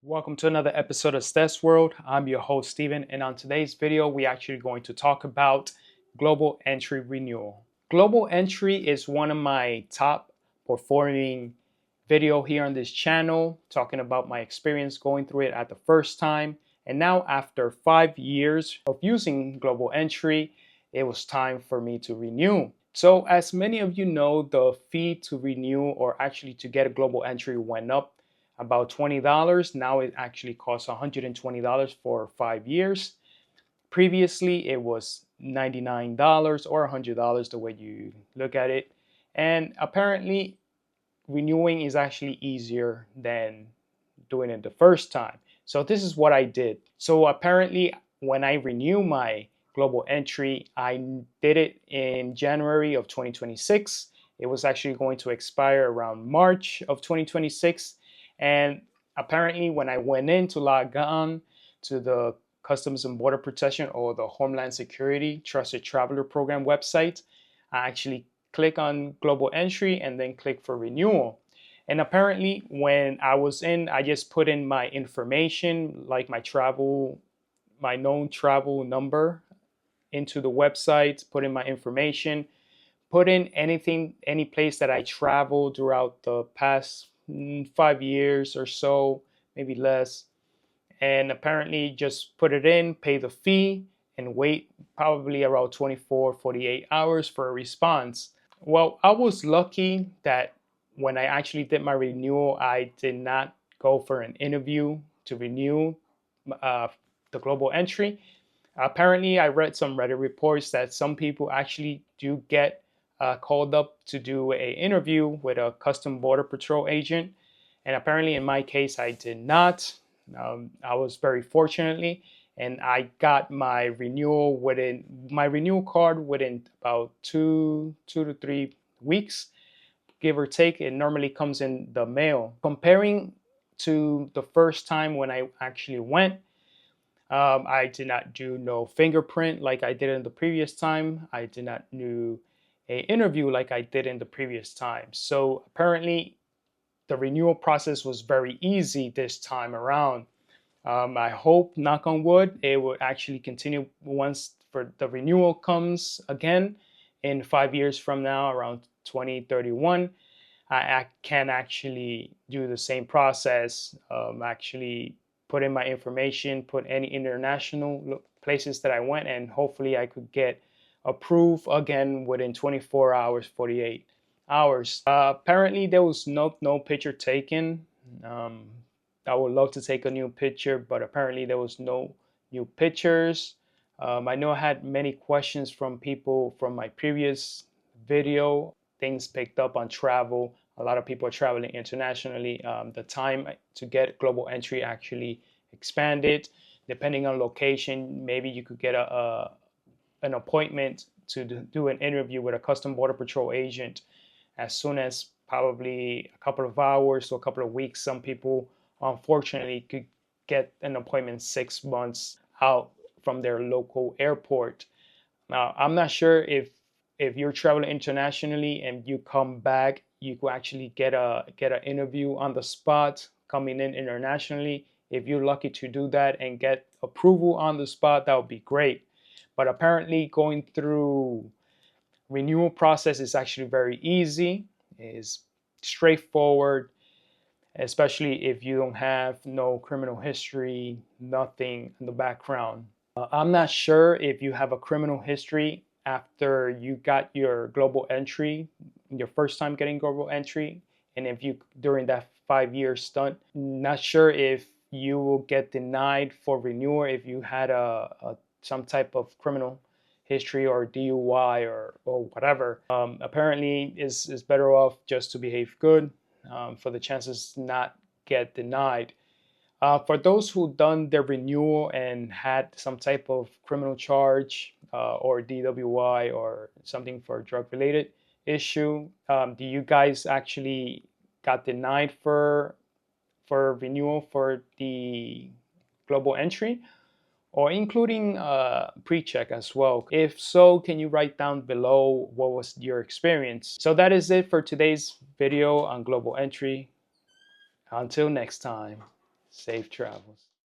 Welcome to another episode of Stezworld. I'm your host, Steven, and on today's video, we're actually going to talk about global entry renewal. Global entry is one of my top performing video here on this channel, talking about my experience going through it at the first time. And now after 5 years of using global entry, it was time for me to renew. So as many of you know, the fee to renew or actually to get a global entry went up about $20. Now it actually costs $120 for 5 years. Previously, it was $99 or $100, the way you look at it. And apparently, renewing is actually easier than doing it the first time. So this is what I did. So apparently, when I renew my global entry, I did it in January of 2026. It was actually going to expire around March of 2026. And apparently, when I went in to log on to the Customs and Border Protection or the Homeland Security Trusted Traveler Program website, I actually click on global entry and then click for renewal. And apparently, when I was in, I just put in my information, like my known travel number into the website, put in my information, put in anything, any place that I traveled throughout the past 5 years or so, maybe less. And apparently just put it in, pay the fee, and wait probably around 24, 48 hours for a response. Well, I was lucky that when I actually did my renewal, I did not go for an interview to renew the global entry. Apparently, I read some Reddit reports that some people actually do get called up to do an interview with a custom border patrol agent. And apparently, in my case, I did not. I was very fortunately, and I got my renewal card within about two to 3 weeks, give or take. It normally comes in the mail. Comparing to the first time when I actually went, I did not do no fingerprint like I did in the previous time. I did not do a interview like I did in the previous time. So apparently the renewal process was very easy this time around. I hope, knock on wood, it will actually continue once for the renewal comes again in 5 years from now, around 2031. I can actually do the same process, actually put in my information, put any international places that I went, and hopefully I could get approved again within 24 hours, 48 hours. Apparently there was no picture taken. I would love to take a new picture, but apparently there was no new pictures. I know I had many questions from people from my previous video, things picked up on travel. A lot of people are traveling internationally. The time to get global entry actually expanded. Depending on location, maybe you could get an appointment to do an interview with a custom border patrol agent as soon as probably a couple of hours to a couple of weeks. Some people, unfortunately, could get an appointment 6 months out from their local airport. Now, I'm not sure if you're traveling internationally and you come back, you could actually get an interview on the spot coming in internationally. If you're lucky to do that and get approval on the spot, that would be great. But apparently going through renewal process is actually very easy, is straightforward, especially if you don't have no criminal history, nothing in the background. I'm not sure if you have a criminal history after you got your global entry, your first time getting global entry, and if you during that 5 year stunt, not sure if you will get denied for renewal if you had some type of criminal history or DUI or whatever. Apparently, is better off just to behave good for the chances not get denied. For those who done their renewal and had some type of criminal charge or DWI or something for drug related issue, do you guys actually got denied for renewal for the global entry, or including pre-check as well? If so, can you write down below what was your experience? So that is it for today's video on global entry. Until next time. Safe travels.